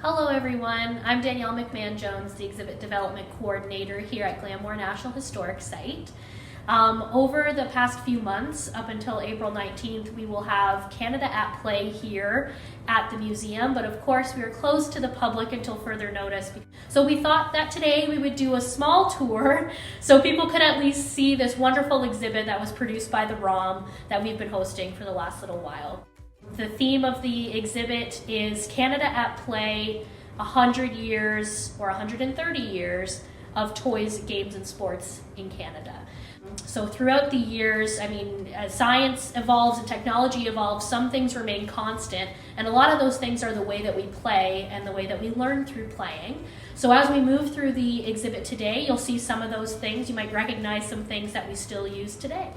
Hello everyone, I'm Danielle McMahon-Jones, the Exhibit Development Coordinator here at Glanmore National Historic Site. Over the past few months, up until April 19th, we will have Canada at Play here at the museum, but of course we are closed to the public until further notice. So we thought that today we would do a small tour so people could at least see this wonderful exhibit that was produced by the ROM that we've been hosting for the last little while. The theme of the exhibit is Canada at Play, 100 years or 130 years of toys, games, and sports in Canada. So throughout the years, as science evolves and technology evolves, some things remain constant, and a lot of those things are the way that we play and the way that we learn through playing. So as we move through the exhibit today, you'll see some of those things. You might recognize some things that we still use today.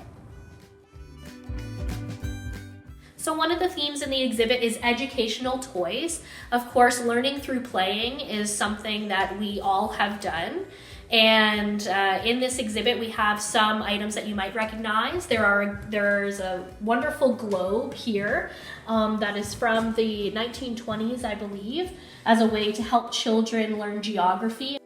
So one of the themes in the exhibit is educational toys. Of course, learning through playing is something that we all have done. And in this exhibit, we have some items that you might recognize. There's a wonderful globe here that is from the 1920s, I believe, as a way to help children learn geography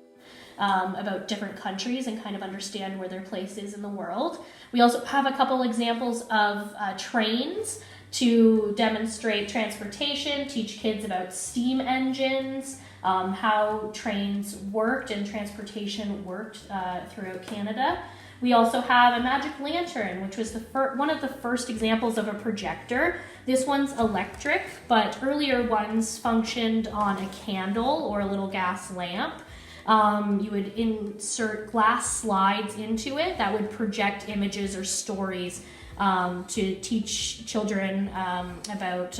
about different countries and kind of understand where their place is in the world. We also have a couple examples of trains to demonstrate transportation, teach kids about steam engines, how trains worked and transportation worked throughout Canada. We also have a magic lantern, which was one of the first examples of a projector. This one's electric, but earlier ones functioned on a candle or a little gas lamp. You would insert glass slides into it that would project images or stories to teach children about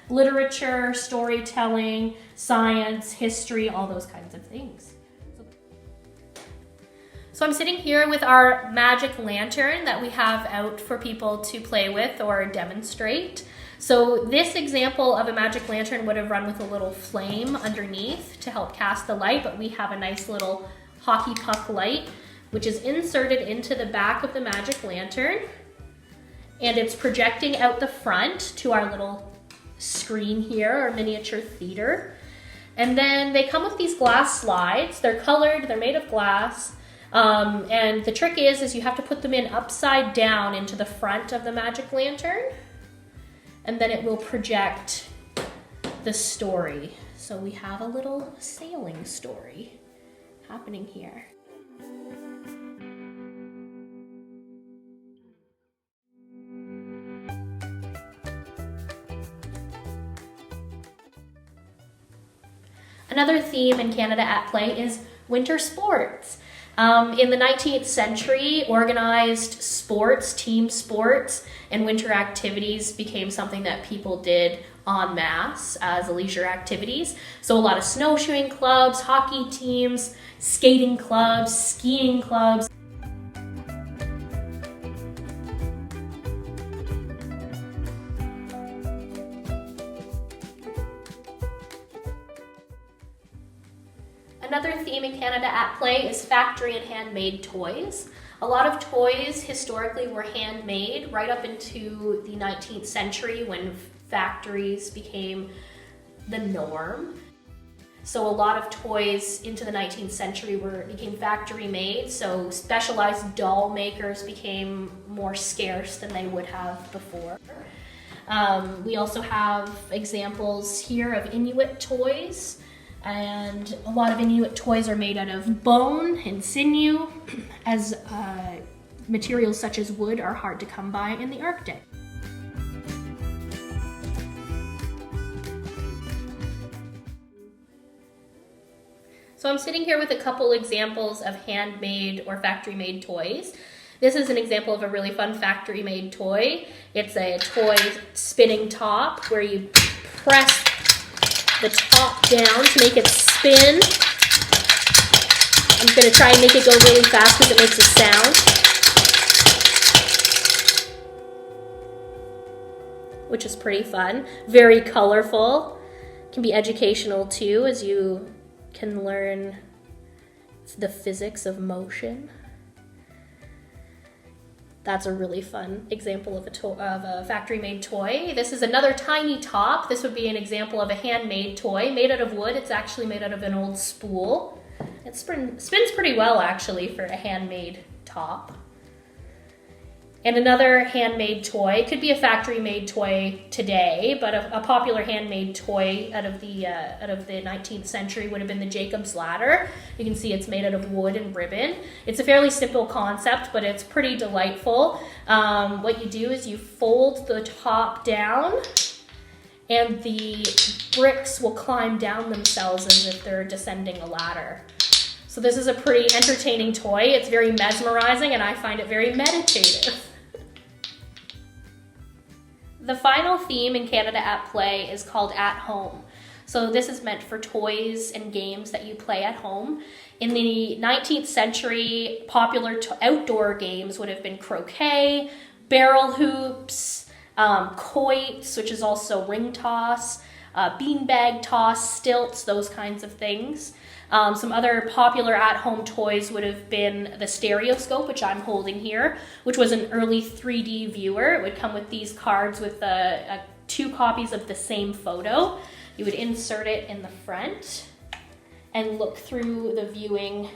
literature, storytelling, science, history, all those kinds of things. So I'm sitting here with our magic lantern that we have out for people to play with or demonstrate. So this example of a magic lantern would have run with a little flame underneath to help cast the light, but we have a nice little hockey puck light, which is inserted into the back of the magic lantern. And it's projecting out the front to our little screen here, our miniature theater. And then they come with these glass slides. They're colored, they're made of glass. And the trick is you have to put them in upside down into the front of the magic lantern. And then it will project the story. So we have a little sailing story happening here. Another theme in Canada at Play is winter sports. In the 19th century, organized sports, team sports, and winter activities became something that people did en masse as leisure activities. So a lot of snowshoeing clubs, hockey teams, skating clubs, skiing clubs. Another theme in Canada at Play is factory and handmade toys. A lot of toys historically were handmade right up into the 19th century when factories became the norm. So a lot of toys into the 19th century became factory made, so specialized doll makers became more scarce than they would have before. We also have examples here of Inuit toys. And a lot of Inuit toys are made out of bone and sinew, as materials such as wood are hard to come by in the Arctic. So I'm sitting here with a couple examples of handmade or factory-made toys. This is an example of a really fun factory-made toy. It's a toy spinning top where you press the top down to make it spin. I'm going to try and make it go really fast because it makes a sound. Which is pretty fun. Very colorful. Can be educational too, as you can learn the physics of motion. That's a really fun example of a factory-made toy. This is another tiny top. This would be an example of a handmade toy made out of wood. It's actually made out of an old spool. It spins pretty well, actually, for a handmade top. And another handmade toy, could be a factory-made toy today, but a popular handmade toy out of the 19th century would have been the Jacob's ladder. You can see it's made out of wood and ribbon. It's a fairly simple concept, but it's pretty delightful. What you do is you fold the top down, and the bricks will climb down themselves as if they're descending a ladder. So this is a pretty entertaining toy. It's very mesmerizing, and I find it very meditative. The final theme in Canada at Play is called At Home. So this is meant for toys and games that you play at home. In the 19th century, popular outdoor games would have been croquet, barrel hoops, quoits, which is also ring toss, beanbag toss, stilts, those kinds of things. Some other popular at-home toys would have been the stereoscope, which I'm holding here, which was an early 3D viewer. It would come with these cards with 2 copies of the same photo. You would insert it in the front and look through the viewing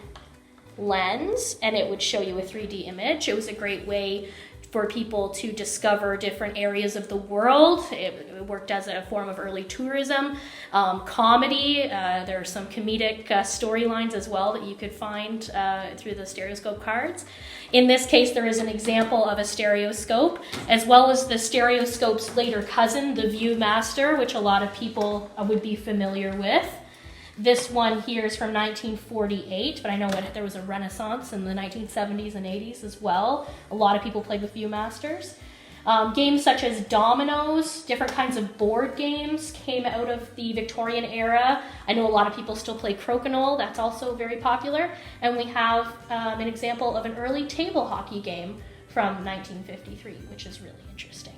lens, and it would show you a 3D image. It was a great way for people to discover different areas of the world. It worked as a form of early tourism. Comedy, there are some comedic storylines as well that you could find through the stereoscope cards. In this case, there is an example of a stereoscope, as well as the stereoscope's later cousin, the Viewmaster, which a lot of people would be familiar with. This one here is from 1948, but I know there was a renaissance in the 1970s and 80s as well. A lot of people played with Viewmasters. Games such as dominoes, different kinds of board games came out of the Victorian era. I know a lot of people still play crokinole. That's also very popular. And we have an example of an early table hockey game from 1953, which is really interesting.